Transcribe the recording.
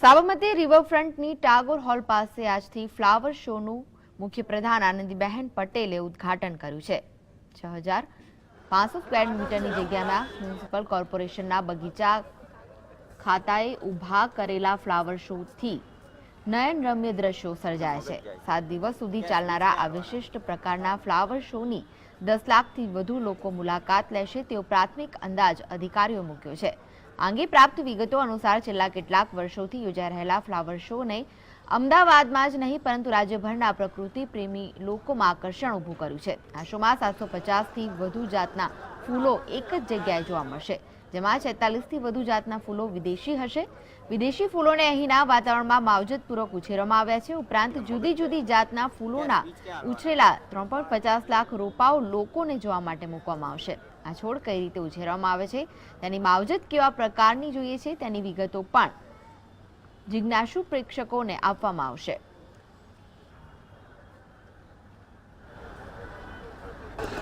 Sabarmati રિવરફ્રન્ટની Tagore hall પાસે આજથી flower શોનું મુખ્ય પ્રધાન આનંદીબહેન પટેલે ઉદ્ઘાટન કર્યું છે। 6500 સ્ક્વેર મીટરની જગ્યામાં મ્યુનિસિપલ કોર્પોરેશનના બગીચા ખાતાએ ઊભા કરેલા ફ્લાવર શોથી નયનરમ્ય દ્રશ્યો સર્જાય છે। 7 દિવસ સુધી ચાલનારા આ વિશિષ્ટ પ્રકારના ફ્લાવર શોની 10 લાખથી વધુ લોકો મુલાકાત લેશે તેવો પ્રાથમિક અંદાજ અધિકારીઓ મૂક્યો છે। આ અંગે પ્રાપ્ત વિગતો અનુસાર છેલ્લા કેટલાક વર્ષોથી યોજાઈ રહેલા ફ્લાવર શોને અમદાવાદમાં જ નહીં પરંતુ રાજ્યભરના પ્રકૃતિ પ્રેમી લોકોમાં આકર્ષણ ઊભું કર્યું છે। આ શોમાં 750થી વધુ જાતના ફૂલો એક જ જગ્યાએ જોવા મળશે, જેમાં 46થી વધુ જાતના ફૂલો વિદેશી હશે। વિદેશી ફૂલોને અહીંના વાતાવરણમાં માવજતપૂર્વક ઉછેરવામાં આવ્યા છે। ઉપરાંત જુદી જુદી જાતના ફૂલોના ઉછરેલા 3.50 લાખ રોપાઓ લોકોને જોવા માટે મૂકવામાં આવશે। આ છોડ કઈ રીતે ઉછેરવામાં આવે છે, તેની માવજત કેવા પ્રકારની જોઈએ છે તેની વિગતો પણ જિજ્ઞાસુ પ્રેક્ષકોને આપવામાં આવશે।